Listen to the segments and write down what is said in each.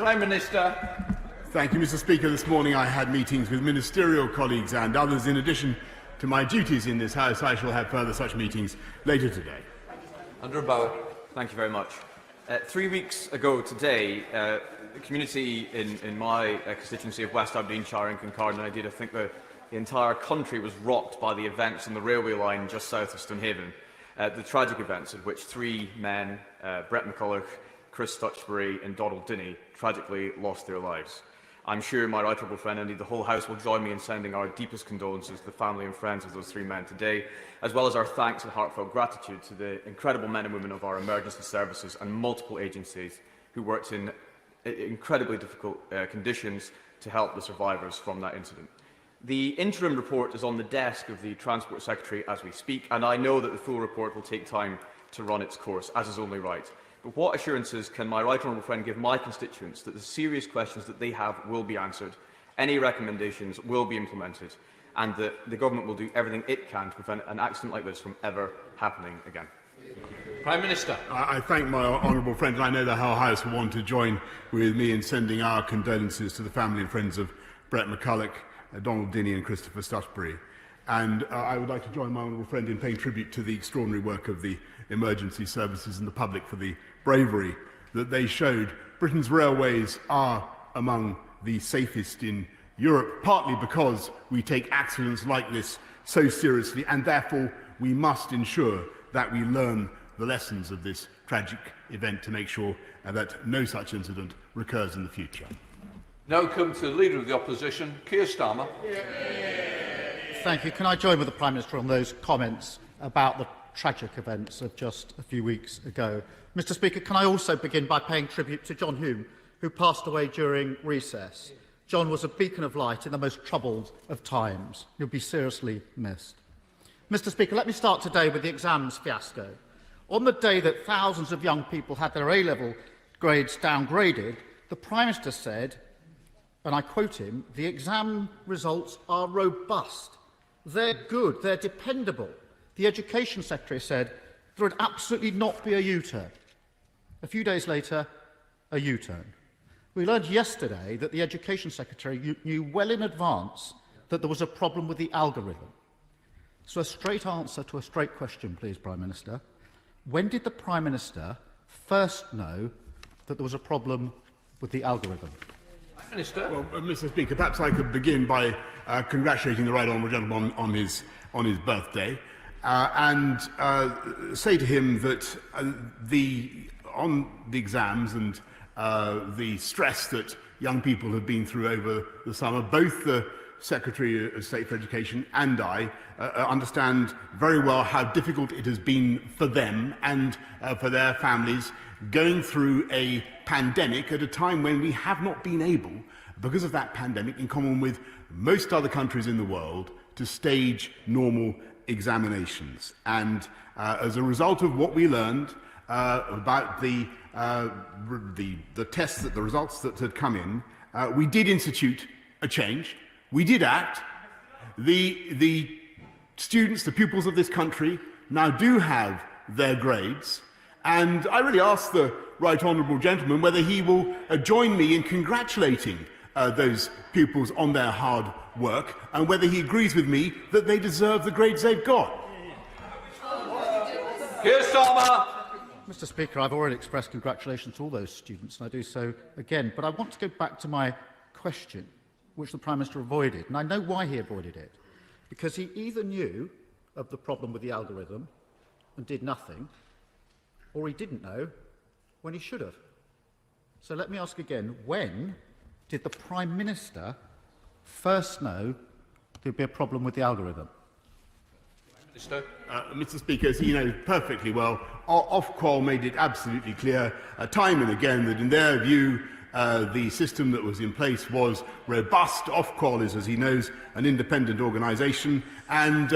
Prime Minister. Thank you, Mr. Speaker. This morning I had meetings with ministerial colleagues and others. In addition to my duties in this House, I shall have further such meetings later today. Under Bauer. Thank you very much. 3 weeks ago today, the community in my constituency of West Aberdeenshire and Kincardine, and indeed I think the entire country was rocked by the events on the railway line just south of Stonehaven. The tragic events in which 3 men, Brett McCulloch, Chris Stutchbury and Donald Dinny, tragically lost their lives. I'm sure my right honourable friend, indeed the whole House, will join me in sending our deepest condolences to the family and friends of those 3 men today, as well as our thanks and heartfelt gratitude to the incredible men and women of our emergency services and multiple agencies who worked in incredibly difficult conditions to help the survivors from that incident. The interim report is on the desk of the Transport Secretary as we speak, and I know that the full report will take time to run its course, as is only right. But what assurances can my right honourable friend give my constituents that the serious questions that they have will be answered, any recommendations will be implemented, and that the government will do everything it can to prevent an accident like this from ever happening again? Prime Minister. I thank my honourable friend, and I know the whole House will want to join with me in sending our condolences to the family and friends of Brett McCulloch, Donald Dinny and Christopher Stutchbury. And I would like to join my honourable friend in paying tribute to the extraordinary work of the emergency services and the public for the bravery that they showed. Britain's railways are among the safest in Europe, partly because we take accidents like this so seriously, and therefore we must ensure that we learn the lessons of this tragic event to make sure that no such incident recurs in the future. Now come to the Leader of the Opposition, Keir Starmer. Thank you. Can I join with the Prime Minister on those comments about the tragic events of just a few weeks ago? Mr. Speaker, can I also begin by paying tribute to John Hume, who passed away during recess. John was a beacon of light in the most troubled of times. He'll be seriously missed. Mr. Speaker, let me start today with the exams fiasco. On the day that thousands of young people had their A-level grades downgraded, the Prime Minister said, and I quote him, "The exam results are robust. They're good. They're dependable." The Education Secretary said there would absolutely not be a U-turn. A few days later, a U-turn. We learned yesterday that the Education Secretary knew well in advance that there was a problem with the algorithm. So a straight answer to a straight question, please, Prime Minister. When did the Prime Minister first know that there was a problem with the algorithm? Minister. Well, Mr. Speaker, perhaps I could begin by congratulating the right honourable gentleman on his birthday and say to him that on the exams and the stress that young people have been through over the summer, both the Secretary of State for Education and I understand very well how difficult it has been for them and for their families going through a pandemic at a time when we have not been able, because of that pandemic, in common with most other countries in the world, to stage normal examinations. And as a result of what we learned about the tests, the results that had come in, we did institute a change. We did act. The students, the pupils of this country, now do have their grades. And I really ask the right honourable gentleman whether he will join me in congratulating those pupils on their hard work, and whether he agrees with me that they deserve the grades they've got. Keir Starmer. Mr. Speaker, I've already expressed congratulations to all those students, and I do so again. But I want to go back to my question, which the Prime Minister avoided. And I know why he avoided it. Because he either knew of the problem with the algorithm and did nothing, or he didn't know when he should have. So let me ask again, when did the Prime Minister first know there'd be a problem with the algorithm? Mr. Speaker, as you know perfectly well, Ofqual made it absolutely clear time and again that in their view the system that was in place was robust. Ofqual is, as he knows, an independent organisation, and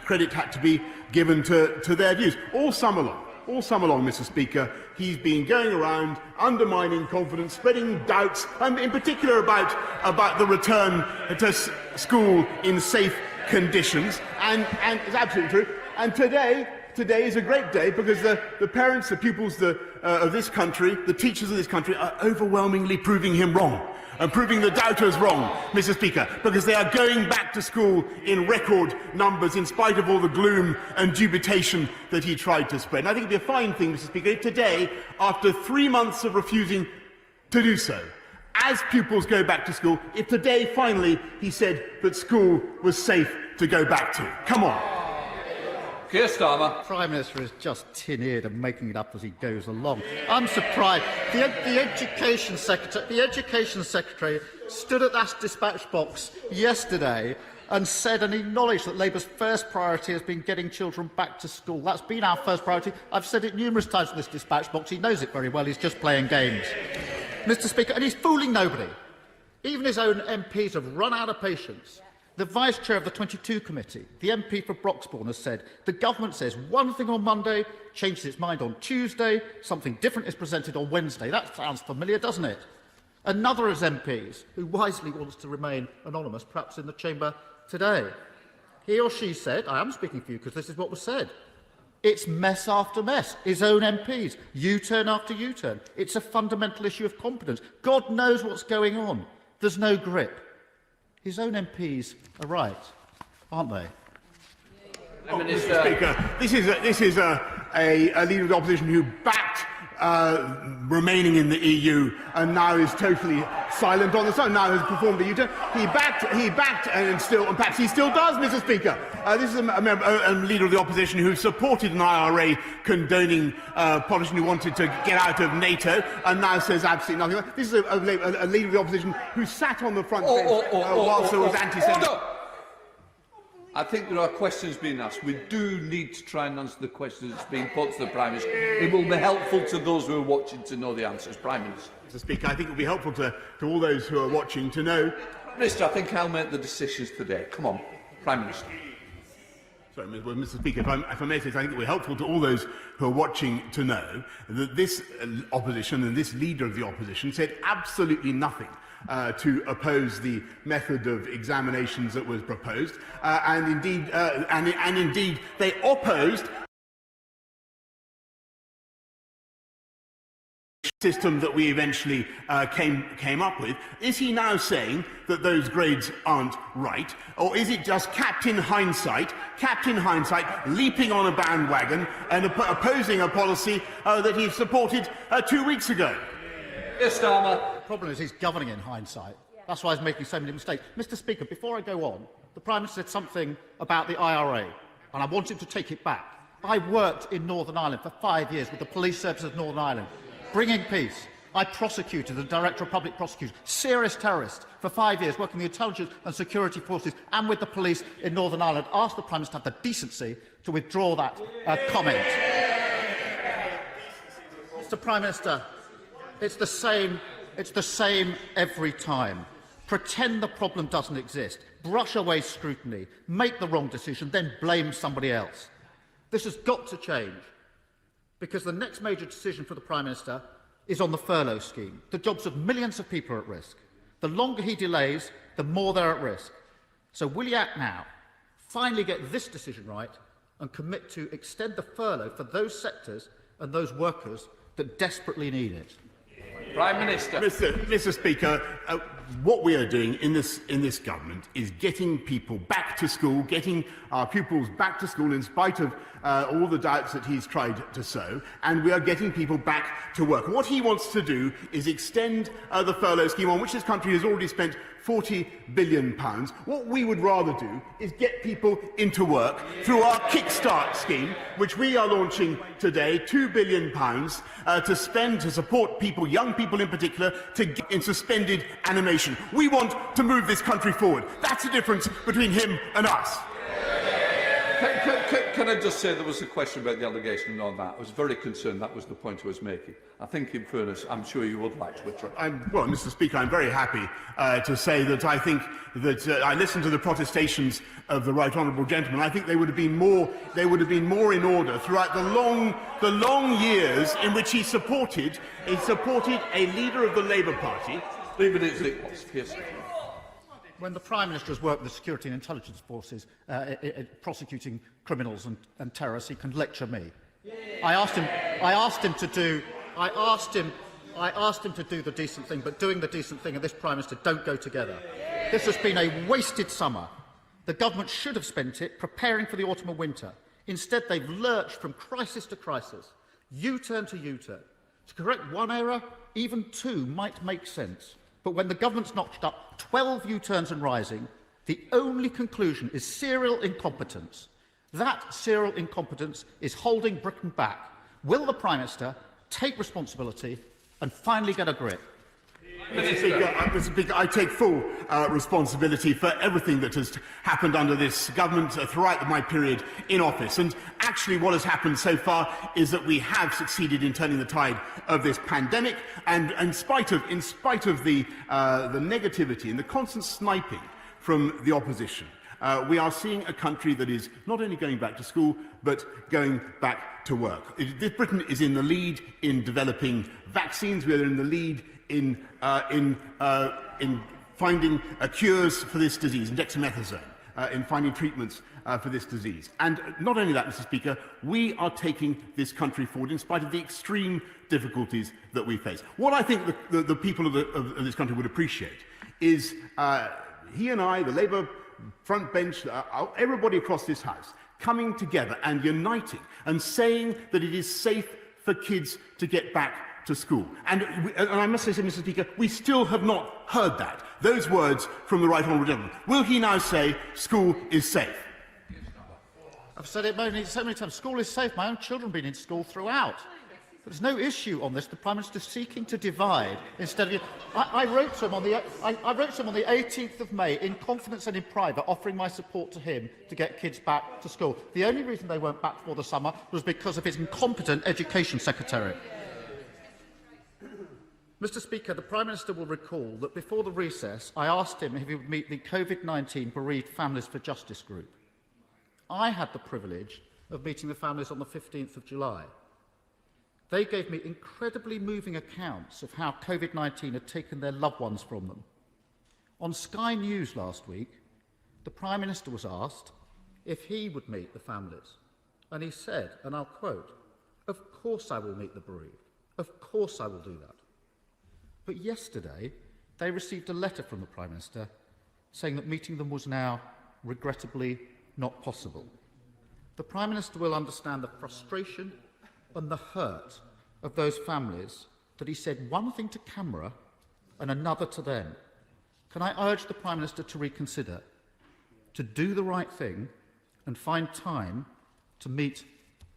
credit had to be given to their views. All summer long, Mr. Speaker, he's been going around undermining confidence, spreading doubts, and in particular about the return to school in safe conditions. And it's absolutely true. And today is a great day because the parents, the pupils, the of this country, the teachers of this country, are overwhelmingly proving him wrong, and proving the doubters wrong, Mr. Speaker, because they are going back to school in record numbers in spite of all the gloom and dubitation that he tried to spread. And I think it would be a fine thing, Mr. Speaker, if today, after 3 months of refusing to do so, as pupils go back to school, if today finally he said that school was safe to go back to. Come on. Keir Starmer. The Prime Minister is just tin-eared and making it up as he goes along. I'm surprised. The Education Secretary stood at that dispatch box yesterday and said and acknowledged that Labour's first priority has been getting children back to school. That's been our first priority. I've said it numerous times in this dispatch box. He knows it very well. He's just playing games. Mr. Speaker, and he's fooling nobody. Even his own MPs have run out of patience. The Vice Chair of the 22 Committee, the MP for Broxbourne, has said the government says one thing on Monday, changes its mind on Tuesday, something different is presented on Wednesday. That sounds familiar, doesn't it? Another of his MPs, who wisely wants to remain anonymous, perhaps in the chamber today, he or she said, I am speaking for you because this is what was said, it's mess after mess. His own MPs, U-turn after U-turn. It's a fundamental issue of competence. God knows what's going on. There's no grip. His own MPs are right, aren't they? Mr. Speaker, this is a leader of the opposition who backed remaining in the EU and now is totally silent on the side. Now has performed a U-turn. He backed, and perhaps he still does, Mr. Speaker. This is a leader of the opposition who supported an IRA condoning politician who wanted to get out of NATO and now says absolutely nothing. This is a leader of the opposition who sat on the front bench whilst there was anti-Semitism. I think there are questions being asked. We do need to try and answer the questions that's being put to the Prime Minister. It will be helpful to those who are watching to know the answers. Prime Minister. Mr. Speaker, I think it will be helpful to all those who are watching to know. Minister, I think I'll make the decisions today. Come on, Prime Minister. Sorry, Mr. Speaker, if I may say, I think it will be helpful to all those who are watching to know that this opposition and this leader of the opposition said absolutely nothing to oppose the method of examinations that was proposed, and indeed they opposed the system that we eventually came up with. Is he now saying that those grades aren't right, or is it just Captain Hindsight, leaping on a bandwagon and opposing a policy that he supported 2 weeks ago? Yes, Starmer. The problem is he's governing in hindsight. That's why he's making so many mistakes. Mr. Speaker, before I go on, the Prime Minister said something about the IRA, and I want him to take it back. I worked in Northern Ireland for 5 years with the police service of Northern Ireland, bringing peace. I prosecuted the Director of Public Prosecution, serious terrorists, for 5 years, working with the intelligence and security forces and with the police in Northern Ireland. Asked the Prime Minister to have the decency to withdraw that comment. Mr. Prime Minister, it's the same every time. Pretend the problem doesn't exist, brush away scrutiny, make the wrong decision, then blame somebody else. This has got to change, because the next major decision for the Prime Minister is on the furlough scheme. The jobs of millions of people are at risk. The longer he delays, the more they're at risk. So will he act now, finally get this decision right, and commit to extend the furlough for those sectors and those workers that desperately need it? Prime Minister. Mr. Speaker, what we are doing in this government is getting people back to school, getting our pupils back to school in spite of all the doubts that he's tried to sow, and we are getting people back to work. What he wants to do is extend the furlough scheme, on which this country has already spent £40 billion. What we would rather do is get people into work through our Kickstart scheme, which we are launching today, £2 billion to spend to support people, young people in particular, to get in suspended animation. We want to move this country forward. That's the difference between him and us. Can I just say there was a question about the allegation and all that? I was very concerned that was the point I was making. I think, in fairness, I'm sure you would like to withdraw. Well, Mr. Speaker, I'm very happy to say that I think that I listened to the protestations of the Right Honourable Gentleman. I think they would have been more in order throughout the long years in which he supported a leader of the Labour Party. Leave it as it was. Yes. When the Prime Minister has worked with the security and intelligence forces prosecuting criminals and terrorists, he can lecture me. I asked him to do I asked him to do the decent thing, but doing the decent thing and this Prime Minister don't go together. This has been a wasted summer. The government should have spent it preparing for the autumn and winter. Instead, they've lurched from crisis to crisis, U-turn to U-turn. To correct one error, even two might make sense. But when the government's notched up 12 U-turns and rising, the only conclusion is serial incompetence. That serial incompetence is holding Britain back. Will the Prime Minister take responsibility and finally get a grip? Mr. Speaker, I take full responsibility for everything that has happened under this government throughout my period in office. And actually what has happened so far is that we have succeeded in turning the tide of this pandemic. And in spite of the negativity and the constant sniping from the opposition, we are seeing a country that is not only going back to school, but going back to work. Britain is in the lead in developing vaccines. We are in the lead in finding cures for this disease, in dexamethasone, in finding treatments for this disease. And not only that, Mr. Speaker, we are taking this country forward in spite of the extreme difficulties that we face. What I think the people of this country would appreciate is he and I, the Labour front bench, everybody across this House, coming together and uniting and saying that it is safe for kids to get back to school. And I must say, Mr. Speaker, we still have not heard that, those words from the Right Honourable Gentleman. Will he now say school is safe? I've said it so many times. School is safe. My own children have been in school throughout. There's no issue on this. The Prime Minister is seeking to divide instead of... I wrote to him on the 18th of May, in confidence and in private, offering my support to him to get kids back to school. The only reason they weren't back before the summer was because of his incompetent Education Secretary. Mr. Speaker, the Prime Minister will recall that before the recess, I asked him if he would meet the COVID-19 Bereaved Families for Justice group. I had the privilege of meeting the families on the 15th of July. They gave me incredibly moving accounts of how COVID-19 had taken their loved ones from them. On Sky News last week, the Prime Minister was asked if he would meet the families. And he said, and I'll quote, "Of course I will meet the bereaved. Of course I will do that." But yesterday, they received a letter from the Prime Minister saying that meeting them was now, regrettably, not possible. The Prime Minister will understand the frustration and the hurt of those families that he said one thing to camera and another to them. Can I urge the Prime Minister to reconsider, to do the right thing and find time to meet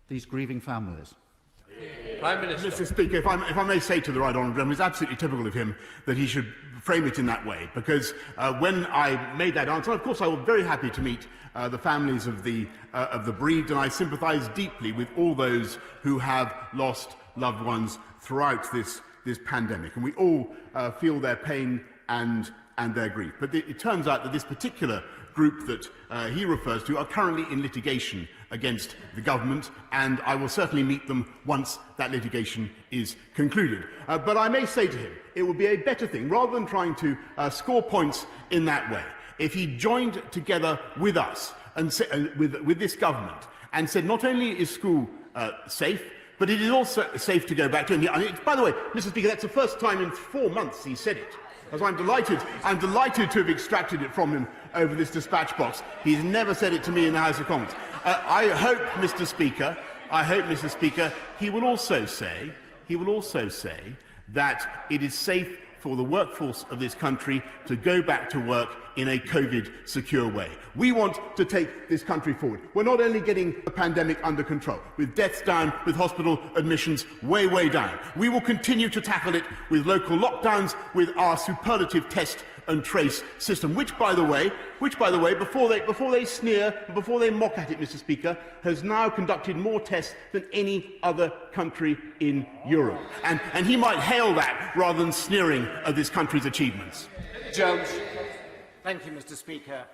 these grieving families? Prime Minister. Mr. Speaker, if I may say to the Right Honourable Gentleman, it's absolutely typical of him that he should frame it in that way, because when I made that answer, of course I was very happy to meet the families of the bereaved, and I sympathise deeply with all those who have lost loved ones throughout this pandemic, and we all feel their pain and their grief. But it turns out that this particular group that he refers to are currently in litigation against the government, and I will certainly meet them once that litigation is concluded. But I may say to him, it would be a better thing, rather than trying to score points in that way, if he joined together with us and with this government and said not only is school safe, but it is also safe to go back to. And by the way, Mr. Speaker, that's the first time in 4 months he said it. As I'm delighted to have extracted it from him over this dispatch box. He's never said it to me in the House of Commons. I hope, Mr. Speaker, he will also say that it is safe for the workforce of this country to go back to work in a COVID-secure way. We want to take this country forward. We're not only getting the pandemic under control, with deaths down, with hospital admissions way, way down. We will continue to tackle it with local lockdowns, with our superlative test and trace system, which, by the way, before they sneer, before they mock at it, Mr. Speaker, has now conducted more tests than any other country in Europe. And he might hail that rather than sneering at this country's achievements. Jones. Thank you, Mr. Speaker.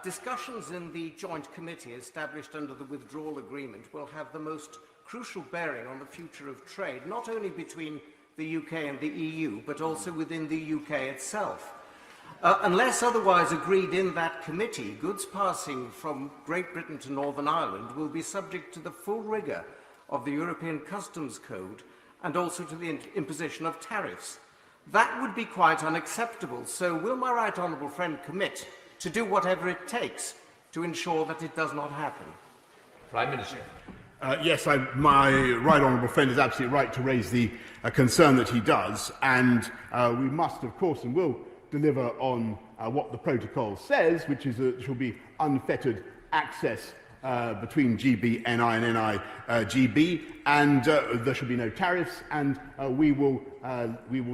Discussions in the joint committee established under the withdrawal agreement will have the most crucial bearing on the future of trade, not only between the UK and the EU, but also within the UK itself. Unless otherwise agreed in that committee, goods passing from Great Britain to Northern Ireland will be subject to the full rigour of the European Customs Code and also to the imposition of tariffs. That would be quite unacceptable. So will my right honourable friend commit to do whatever it takes to ensure that it does not happen? Prime Minister. Yes, my right honourable friend is absolutely right to raise the concern that he does, and we must, of course, and will deliver on what the protocol says, which is that there shall be unfettered access between GB, NI and NI GB, and there shall be no tariffs, and we will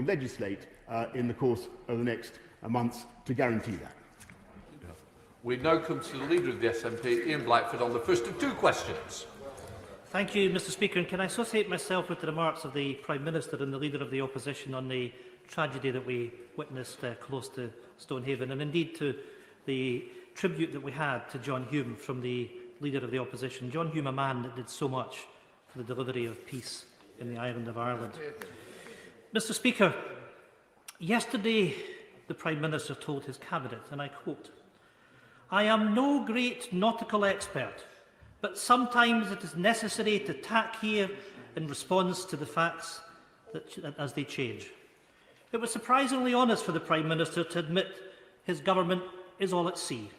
legislate in the course of the next months to guarantee that. We now come to the Leader of the SNP, Ian Blackford, on the first of 2 questions. Thank you, Mr Speaker. And can I associate myself with the remarks of the Prime Minister and the Leader of the Opposition on the tragedy that we witnessed close to Stonehaven, and indeed to the tribute that we had to John Hume from the Leader of the Opposition. John Hume, a man that did so much for the delivery of peace in the island of Ireland. Mr Speaker, yesterday the Prime Minister told his Cabinet, and I quote, "I am no great nautical expert, but sometimes it is necessary to tack here in response to the facts as they change." It was surprisingly honest for the Prime Minister to admit his government is all at sea.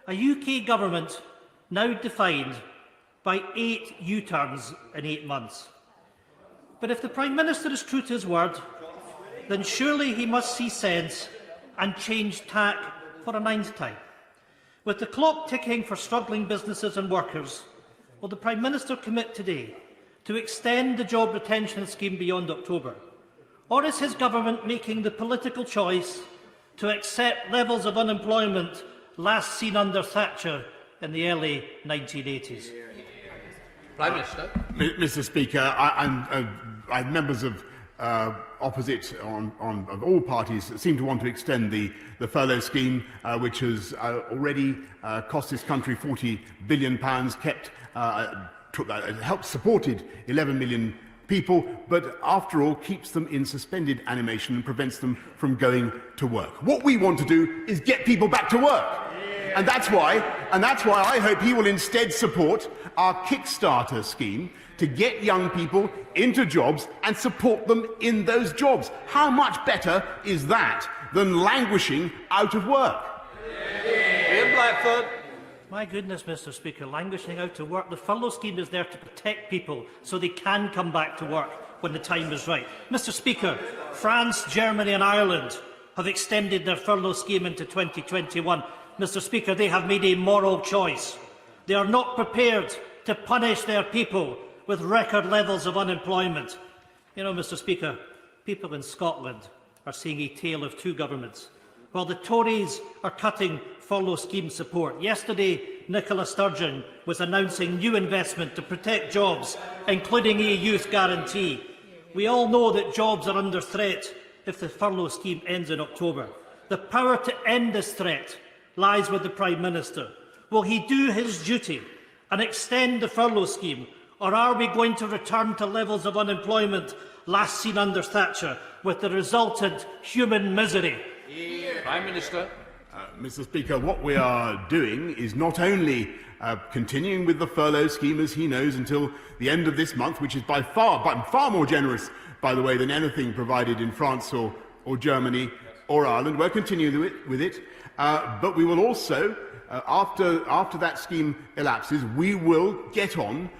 A UK government now defined by 8 U-turns in 8 months. But if the Prime Minister is true to his word, then surely he must see sense and change tack for a 9th time. With the clock ticking for struggling businesses and workers, will the Prime Minister commit today to extend the job retention scheme beyond October? Or is his government making the political choice to accept levels of unemployment last seen under Thatcher in the early 1980s? Prime Minister. Mr Speaker, I members of opposite of all parties seem to want to extend the furlough scheme, which has already cost this country £40 billion, helped supported 11 million people, but after all keeps them in suspended animation and prevents them from going to work. What we want to do is get people back to work. And that's why I hope he will instead support our Kickstarter scheme to get young people into jobs and support them in those jobs. How much better is that than languishing out of work? Ian Blackford. My goodness, Mr Speaker, languishing out of work. The furlough scheme is there to protect people so they can come back to work when the time is right. Mr Speaker, France, Germany and Ireland have extended their furlough scheme into 2021. Mr Speaker, they have made a moral choice. They are not prepared to punish their people with record levels of unemployment. You know, Mr Speaker, people in Scotland are seeing a tale of 2 governments. While the Tories are cutting furlough scheme support, yesterday Nicola Sturgeon was announcing new investment to protect jobs, including a youth guarantee. We all know that jobs are under threat if the furlough scheme ends in October. The power to end this threat lies with the Prime Minister. Will he do his duty and extend the furlough scheme, or are we going to return to levels of unemployment last seen under Thatcher, with the resultant human misery? Prime Minister. Mr Speaker, what we are doing is not only continuing with the furlough scheme, as he knows, until the end of this month, which is by far more generous, by the way, than anything provided in France or Germany or Ireland. We're continuing with it, but we will also, after that scheme elapses, we will get on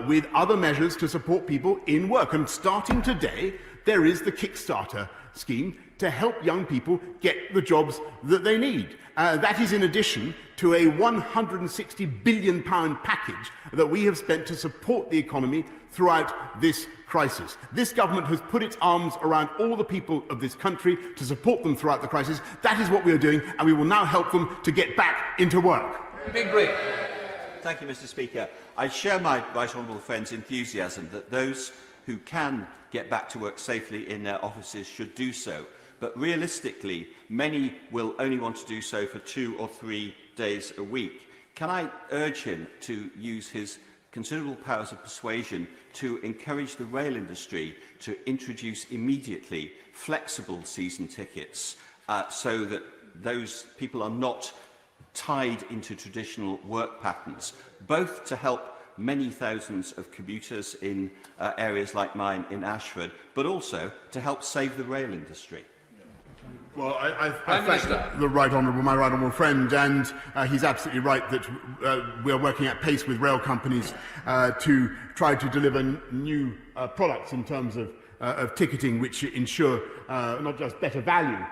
with other measures to support people in work. And starting today, there is the Kickstarter scheme to help young people get the jobs that they need. That is in addition to a £160 billion package that we have spent to support the economy throughout this crisis. This government has put its arms around all the people of this country to support them throughout the crisis. That is what we are doing, and we will now help them to get back into work. Big break. Thank you, Mr Speaker. I share my right honourable friend's enthusiasm that those who can get back to work safely in their offices should do so. But realistically, many will only want to do so for 2 or 3 days a week. Can I urge him to use his considerable powers of persuasion to encourage the rail industry to introduce immediately flexible season tickets so that those people are not tied into traditional work patterns, both to help many thousands of commuters in areas like mine in Ashford, but also to help save the rail industry? Well, I thank my right honourable friend, and he's absolutely right that we are working at pace with rail companies to try to deliver new products in terms of ticketing, which ensure not just better value,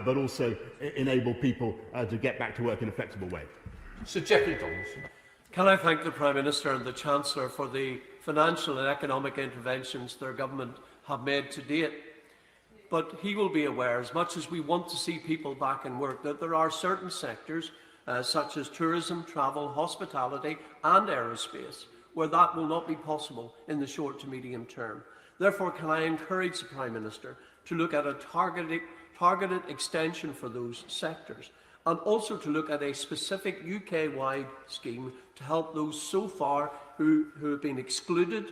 but also enable people to get back to work in a flexible way. Sir Geoffrey Donaldson. Can I thank the Prime Minister and the Chancellor for the financial and economic interventions their government have made to date. But he will be aware, as much as we want to see people back in work, that there are certain sectors, such as tourism, travel, hospitality and aerospace, where that will not be possible in the short to medium term. Therefore, can I encourage the Prime Minister to look at a targeted extension for those sectors, and also to look at a specific UK-wide scheme to help those so far who have been excluded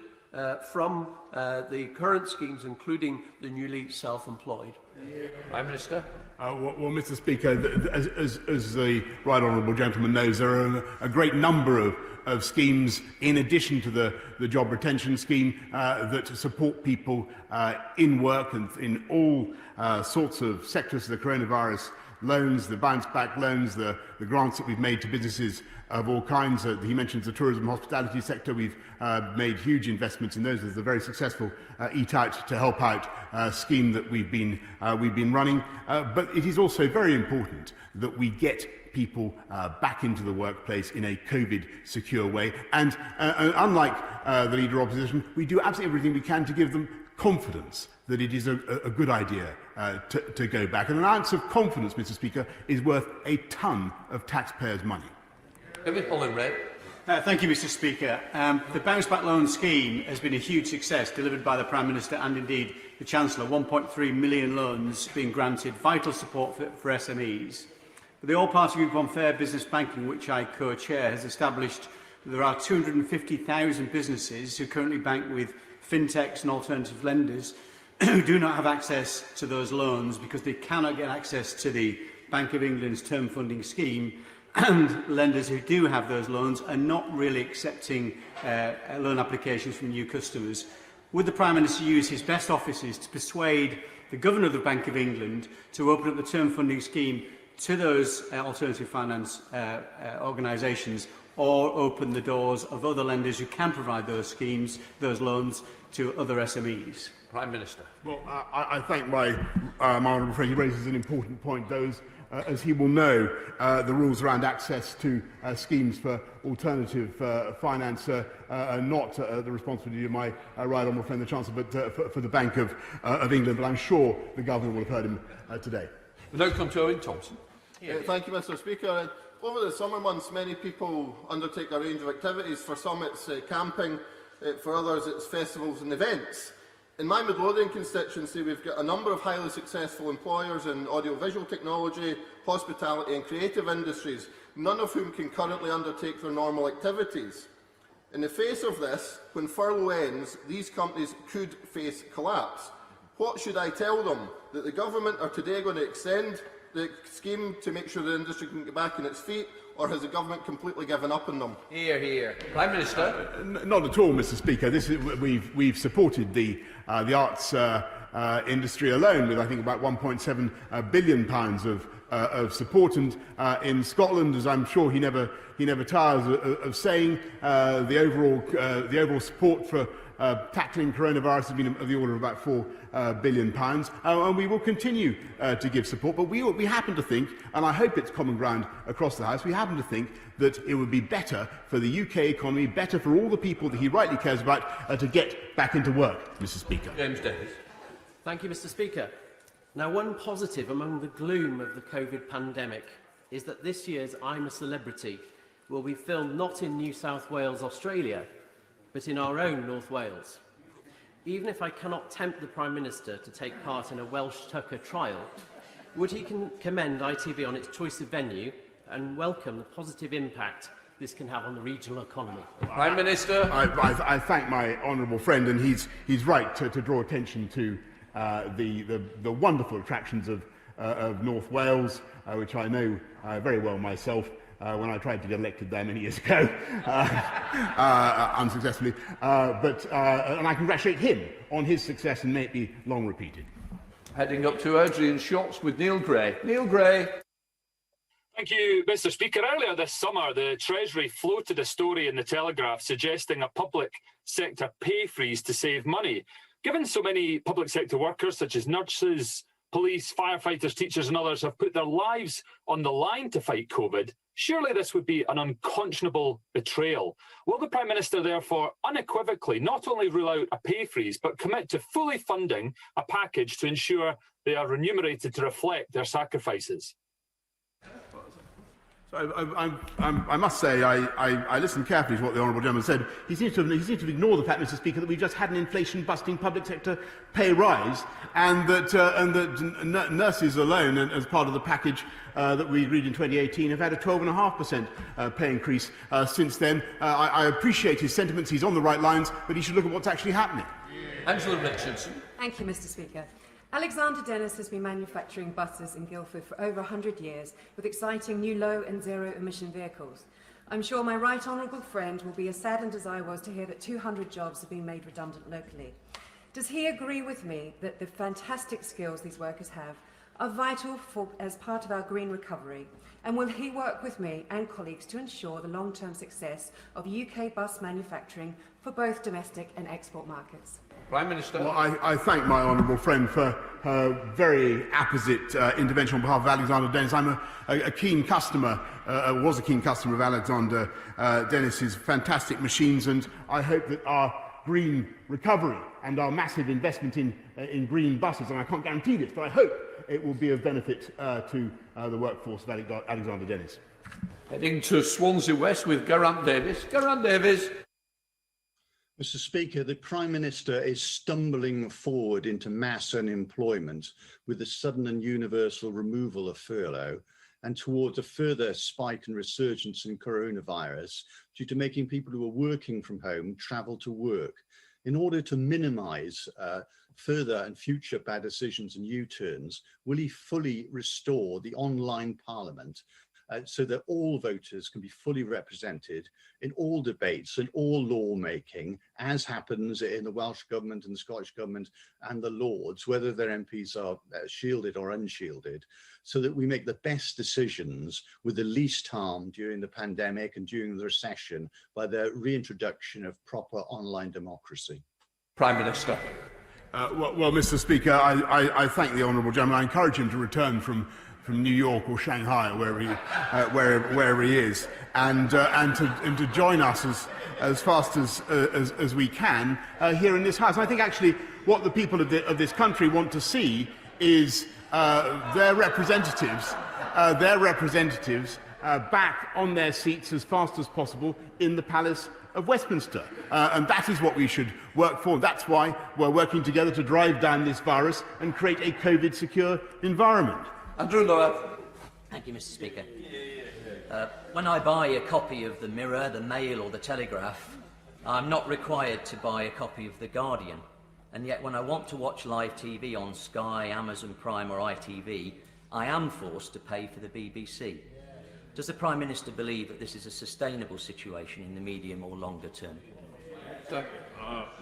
from the current schemes, including the newly self-employed. Prime Minister. Well, Mr. Speaker, as the right honourable gentleman knows, there are a great number of schemes, in addition to the job retention scheme, that support people in work and in all sorts of sectors of the coronavirus. Loans, the bounce-back loans, the grants that we've made to businesses of all kinds. He mentions the tourism and hospitality sector. We've made huge investments in those. There's a very successful Eat Out to Help Out scheme that we've been running. But it is also very important that we get people back into the workplace in a COVID-secure way. And unlike the Leader of Opposition, we do absolutely everything we can to give them confidence that it is a good idea to go back. And an ounce of confidence, Mr. Speaker, is worth a ton of taxpayers' money. Thank you, Mr. Speaker. The Bounce Back Loan Scheme has been a huge success, delivered by the Prime Minister and indeed the Chancellor. 1.3 million loans being granted, vital support for SMEs. The All-Party Group on Fair Business Banking, which I co-chair, has established that there are 250,000 businesses who currently bank with fintechs and alternative lenders who do not have access to those loans because they cannot get access to the Bank of England's term funding scheme, and lenders who do have those loans are not really accepting loan applications from new customers. Would the Prime Minister use his best offices to persuade the Governor of the Bank of England to open up the term funding scheme to those alternative finance organisations, or open the doors of other lenders who can provide those schemes, those loans, to other SMEs? Prime Minister. Well, I thank my honourable friend. He raises an important point. Those, as he will know, the rules around access to schemes for alternative finance are not the responsibility of my right honourable friend, the Chancellor, but for the Bank of England. But I'm sure the Governor will have heard him today. We now come to Owen Thompson. Thank you, Mr. Speaker. Over the summer months, many people undertake a range of activities. For some, it's camping. For others, it's festivals and events. In my Midlothian constituency, we've got a number of highly successful employers in audiovisual technology, hospitality and creative industries, none of whom can currently undertake their normal activities. In the face of this, when furlough ends, these companies could face collapse. What should I tell them? That the government are today going to extend the scheme to make sure the industry can get back on its feet, or has the government completely given up on them? Hear, hear. Prime Minister. Not at all, Mr. Speaker. We've supported the arts industry alone with, I think, about £1.7 billion of support, and in Scotland, as I'm sure he never tires of saying, the overall support for tackling coronavirus has been of the order of about £4 billion, and we will continue to give support. But we happen to think, and I hope it's common ground across the House, we happen to think that it would be better for the UK economy, better for all the people that he rightly cares about, to get back into work, Mr. Speaker. James Davies. Thank you, Mr. Speaker. Now, one positive among the gloom of the COVID pandemic is that this year's I'm a Celebrity will be filmed not in New South Wales, Australia, but in our own North Wales. Even if I cannot tempt the Prime Minister to take part in a Welsh Tucker trial, would he commend ITV on its choice of venue and welcome the positive impact this can have on the regional economy? Prime Minister. I thank my honourable friend, and he's right to draw attention to the wonderful attractions of North Wales, which I know very well myself. when I tried to get elected there many years ago, unsuccessfully. And I congratulate him on his success, and may it be long repeated. Heading up to Adrian Shots with Neil Gray. Neil Gray. Thank you, Mr. Speaker. Earlier this summer, the Treasury floated a story in the Telegraph suggesting a public sector pay freeze to save money. Given so many public sector workers, such as nurses, police, firefighters, teachers and others, have put their lives on the line to fight COVID, surely this would be an unconscionable betrayal. Will the Prime Minister therefore unequivocally not only rule out a pay freeze, but commit to fully funding a package to ensure they are remunerated to reflect their sacrifices? So I must say I listened carefully to what the honourable gentleman said. He seems to have ignored the fact, Mr. Speaker, that we just had an inflation-busting public sector pay rise, and that nurses alone, as part of the package that we agreed in 2018, have had a 12.5% pay increase since then. I appreciate his sentiments. He's on the right lines, but he should look at what's actually happening. Angela Richardson. Thank you, Mr. Speaker. Alexander Dennis has been manufacturing buses in Guildford for over 100 years with exciting new low and zero emission vehicles. I'm sure my right honourable friend will be as saddened as I was to hear that 200 jobs have been made redundant locally. Does he agree with me that the fantastic skills these workers have are vital as part of our green recovery? And will he work with me and colleagues to ensure the long-term success of UK bus manufacturing for both domestic and export markets? Prime Minister. Well, I thank my honourable friend for her very apposite intervention on behalf of Alexander Dennis. I'm a keen customer, was a keen customer of Alexander Dennis's fantastic machines, and I hope that our green recovery and our massive investment in green buses, and I can't guarantee this, but I hope it will be of benefit to the workforce of Alexander Dennis. Heading to Swansea West with Geraint Davies. Geraint Davies. Mr. Speaker, the Prime Minister is stumbling forward into mass unemployment with the sudden and universal removal of furlough and towards a further spike and resurgence in coronavirus due to making people who are working from home travel to work. In order to minimise further and future bad decisions and U-turns, will he fully restore the online Parliament so that all voters can be fully represented in all debates and all lawmaking, as happens in the Welsh Government and the Scottish Government and the Lords, whether their MPs are shielded or unshielded, so that we make the best decisions with the least harm during the pandemic and during the recession by the reintroduction of proper online democracy? Prime Minister. Well, Mr. Speaker, I thank the honourable gentleman. I encourage him to return from New York or Shanghai, or wherever he is, and to join us as fast as we can here in this House. And I think actually what the people of this country want to see is their representatives back on their seats as fast as possible in the Palace of Westminster. And that is what we should work for. That's why we're working together to drive down this virus and create a COVID-secure environment. Andrew Lower. Thank you, Mr. Speaker. When I buy a copy of the Mirror, the Mail or the Telegraph, I'm not required to buy a copy of the Guardian. And yet when I want to watch live TV on Sky, Amazon Prime or ITV, I am forced to pay for the BBC. Does the Prime Minister believe that this is a sustainable situation in the medium or longer term?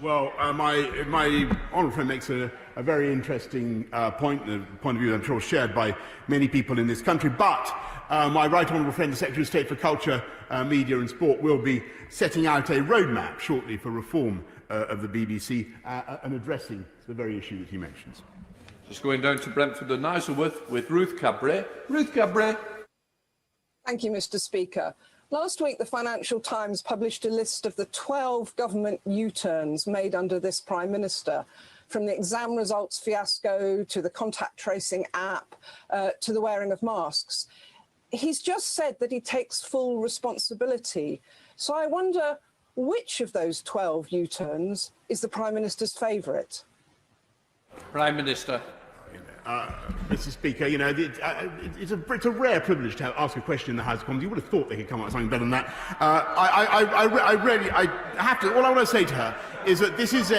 My honourable friend makes a very interesting point, a point of view I'm sure shared by many people in this country. But my right honourable friend, the Secretary of State for Culture, Media and Sport, will be setting out a roadmap shortly for reform of the BBC and addressing the very issue that he mentions. Just going down to Brentford and Isleworth with Ruth Cabray. Ruth Cabray. Thank you, Mr. Speaker. Last week, the Financial Times published a list of the 12 government U-turns made under this Prime Minister, from the exam results fiasco to the contact tracing app to the wearing of masks. He's just said that he takes full responsibility. So I wonder, which of those 12 U-turns is the Prime Minister's favourite? Prime Minister. Mr. Speaker, you know, it's a rare privilege to ask a question in the House of Commons. You would have thought they could come up with something better than that. I have to. All I want to say to her is that this is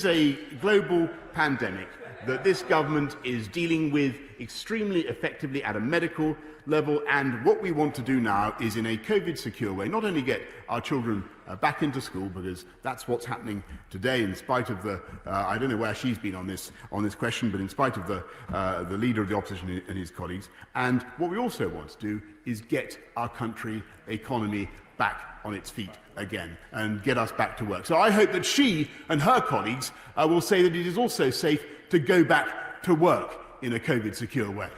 a global pandemic. that this government is dealing with extremely effectively at a medical level, and what we want to do now is, in a COVID-secure way, not only get our children back into school, because that's what's happening today, in spite of the I don't know where she's been on this question, but in spite of the leader of the opposition and his colleagues. And what we also want to do is get our country economy back on its feet again and get us back to work. So I hope that she and her colleagues will say that it is also safe to go back to work in a COVID-secure way.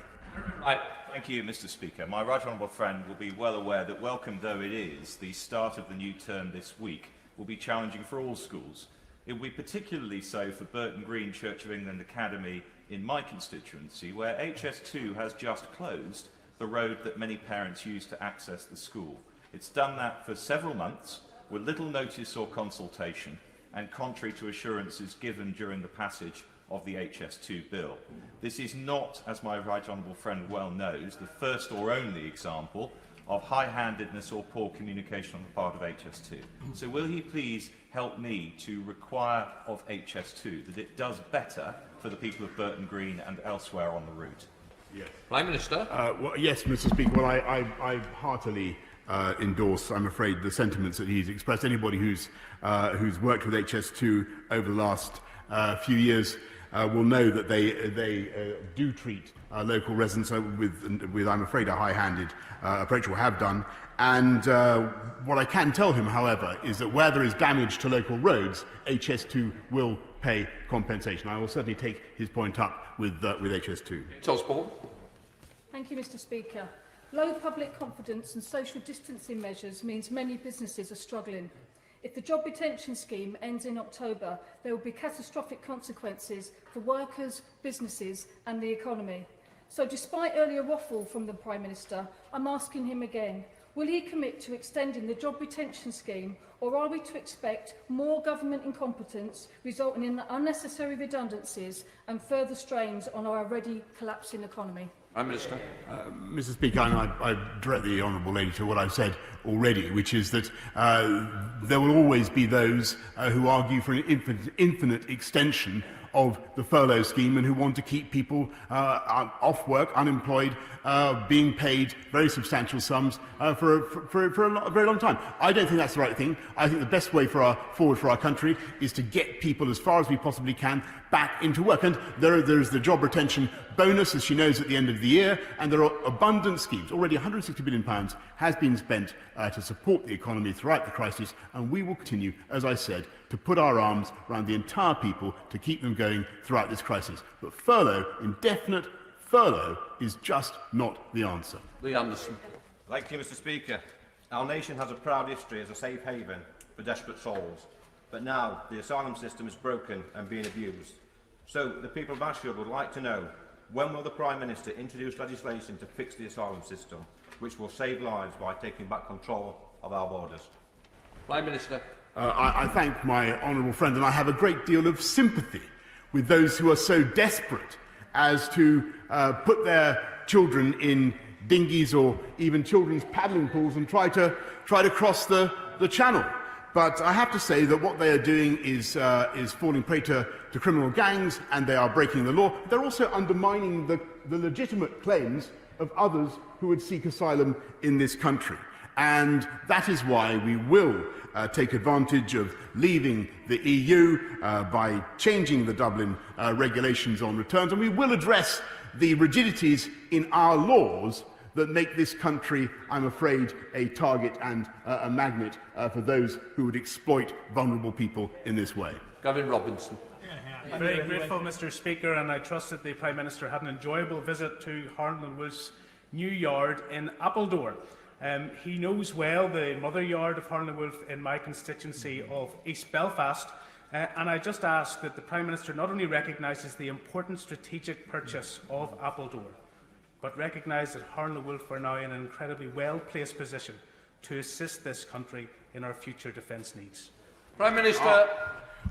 Thank you, Mr. Speaker. My right honourable friend will be well aware that, welcome though it is, the start of the new term this week will be challenging for all schools. It will be particularly so for Burton Green Church of England Academy in my constituency, where HS2 has just closed the road that many parents use to access the school. It's done that for several months with little notice or consultation, and contrary to assurances given during the passage of the HS2 bill. This is not, as my right honourable friend well knows, the first or only example of high-handedness or poor communication on the part of HS2. So will he please help me to require of HS2 that it does better for the people of Burton Green and elsewhere on the route? Yes. Prime Minister. Well, yes, Mr. Speaker. Well, I heartily endorse, I'm afraid, the sentiments that he's expressed. Anybody who's worked with HS2 over the last few years will know that they do treat local residents with, I'm afraid, a high-handed approach, or have done. And what I can tell him, however, is that where there is damage to local roads, HS2 will pay compensation. I will certainly take his point up with HS2. Osborne. Thank you, Mr. Speaker. Low public confidence and social distancing measures means many businesses are struggling. If the job retention scheme ends in October, there will be catastrophic consequences for workers, businesses and the economy. So despite earlier waffle from the Prime Minister, I'm asking him again, will he commit to extending the job retention scheme, or are we to expect more government incompetence resulting in unnecessary redundancies and further strains on our already collapsing economy? Prime Minister. Mr. Speaker, I direct the honourable lady to what I've said already, which is that there will always be those who argue for an infinite extension of the furlough scheme and who want to keep people off work, unemployed, being paid very substantial sums for a very long time. I don't think that's the right thing. I think the best way forward for our country is to get people, as far as we possibly can, back into work. And there is the job retention bonus, as she knows, at the end of the year, and there are abundant schemes. Already £160 billion has been spent to support the economy throughout the crisis, and we will continue, as I said, to put our arms around the entire people to keep them going throughout this crisis. But furlough, indefinite furlough, is just not the answer. Lee Anderson. Thank you, Mr. Speaker. Our nation has a proud history as a safe haven for desperate souls. But now the asylum system is broken and being abused. So the people of Ashfield would like to know, when will the Prime Minister introduce legislation to fix the asylum system, which will save lives by taking back control of our borders? Prime Minister. I thank my honourable friend, and I have a great deal of sympathy with those who are so desperate as to put their children in dinghies or even children's paddling pools and try to cross the channel. But I have to say that what they are doing is falling prey to criminal gangs, and they are breaking the law. They're also undermining the legitimate claims of others who would seek asylum in this country. And that is why we will take advantage of leaving the EU by changing the Dublin regulations on returns, and we will address the rigidities in our laws that make this country, I'm afraid, a target and a magnet for those who would exploit vulnerable people in this way. Gavin Robinson. I'm very grateful, Mr. Speaker, and I trust that the Prime Minister had an enjoyable visit to Harland & Wolff's new yard in Appledore. He knows well the mother yard of Harland & Wolff in my constituency of East Belfast, and I just ask that the Prime Minister not only recognises the important strategic purchase of Appledore, but recognise that Harland & Wolff are now in an incredibly well-placed position to assist this country in our future defence needs. Prime Minister.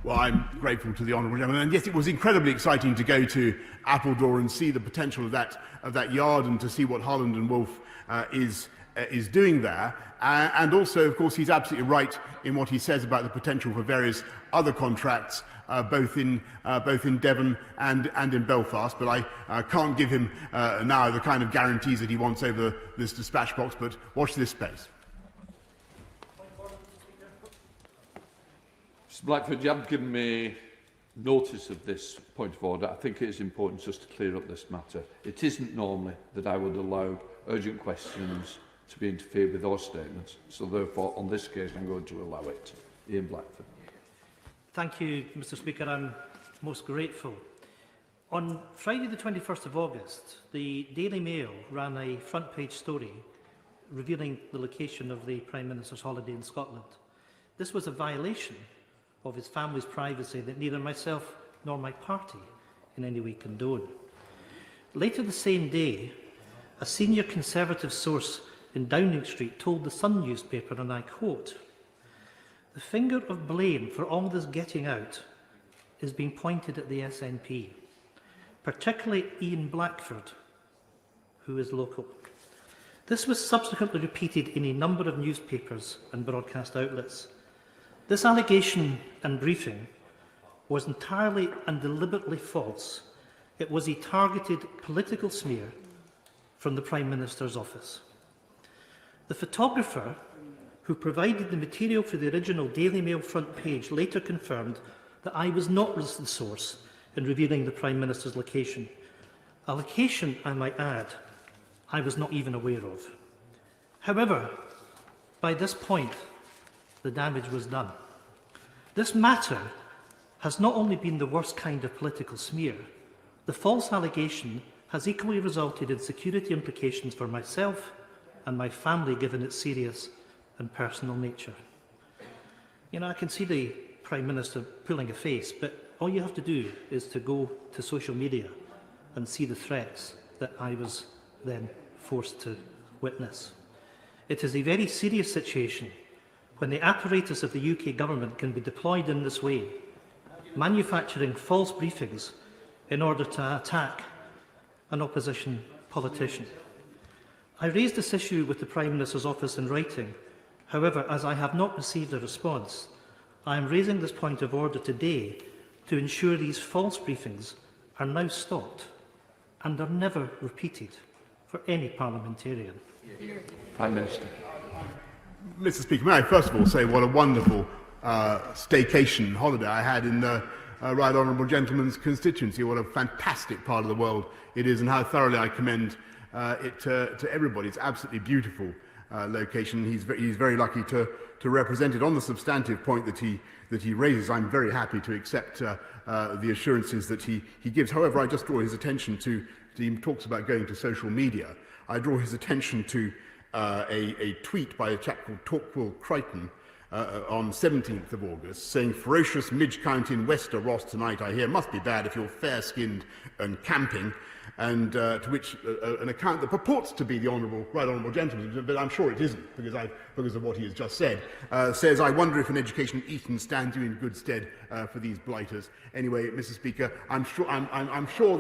Well, I'm grateful to the honourable gentleman, and yes, it was incredibly exciting to go to Appledore and see the potential of that yard, and to see what Harland & Wolff is is doing there. And also, of course, he's absolutely right in what he says about the potential for various other contracts, both in Devon and in Belfast. But I can't give him now the kind of guarantees that he wants over this dispatch box. But watch this space. Mr. Blackford, you haven't given me notice of this point of order. I think it is important just to clear up this matter. It isn't normally that I would allow urgent questions to be interfered with or statements, so therefore on this occasion I'm going to allow it. Ian Blackford. Thank you, Mr. Speaker. I'm most grateful. On Friday the 21st of August, the Daily Mail ran a front-page story revealing the location of the Prime Minister's holiday in Scotland. This was a violation of his family's privacy that neither myself nor my party in any way condone. Later the same day, a senior Conservative source in Downing Street told the Sun newspaper, and I quote, "The finger of blame for all this getting out is being pointed at the SNP, particularly Ian Blackford, who is local." This was subsequently repeated in a number of newspapers and broadcast outlets. This allegation and briefing was entirely and deliberately false. It was a targeted political smear from the Prime Minister's office. The photographer who provided the material for the original Daily Mail front page later confirmed that I was not the source in revealing the Prime Minister's location. A location, I might add, I was not even aware of. However, by this point, the damage was done. This matter has not only been the worst kind of political smear, the false allegation has equally resulted in security implications for myself and my family, given its serious and personal nature. You know, I can see the Prime Minister pulling a face, but all you have to do is to go to social media and see the threats that I was then forced to witness. It is a very serious situation when the apparatus of the UK government can be deployed in this way, manufacturing false briefings in order to attack an opposition politician. I raised this issue with the Prime Minister's office in writing. However, as I have not received a response, I am raising this point of order today to ensure these false briefings are now stopped and are never repeated for any parliamentarian. Prime Minister. Mr. Speaker, may I first of all say what a wonderful staycation holiday I had in the Right Honourable Gentleman's constituency. What a fantastic part of the world it is, and how thoroughly I commend it to everybody. It's absolutely beautiful location. He's very lucky to represent it. On the substantive point that he raises, I'm very happy to accept the assurances that he gives. However, I just draw his attention to, he talks about going to social media. I draw his attention to a tweet by a chap called Torquil Crichton on 17th of August, saying, "Ferocious Midge County in Wester Ross tonight, I hear, must be bad if you're fair-skinned and camping," and to which an account that purports to be the Right Honourable Gentleman, but I'm sure it isn't, because of what he has just said, says, "I wonder if an education at Eton stands you in good stead for these blighters." Anyway, Mr. Speaker, I'm sure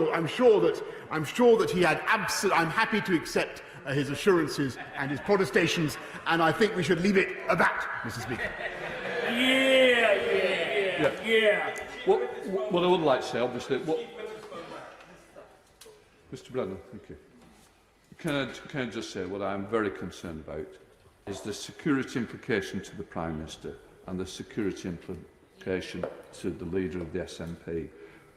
that he had I'm happy to accept his assurances and his protestations, and I think we should leave it at that, Mr. Speaker. Yeah. What I would like to say, obviously, Mr. Brennan, thank you. Can I just say what I am very concerned about is the security implication to the Prime Minister and the security implication to the leader of the SNP.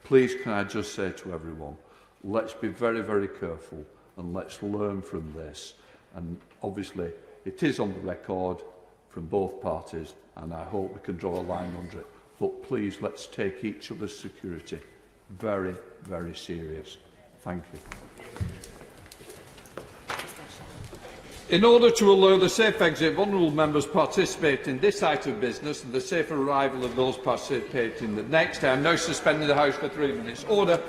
Please, can I just say to everyone, let's be very, very careful and let's learn from this. And obviously, it is on the record from both parties, and I hope we can draw a line under it. But please, let's take each other's security very, very serious. Thank you. In order to allow the safe exit of honourable members participating in this item of business and the safe arrival of those participating in the next, I am now suspending the House for 3 minutes. Order.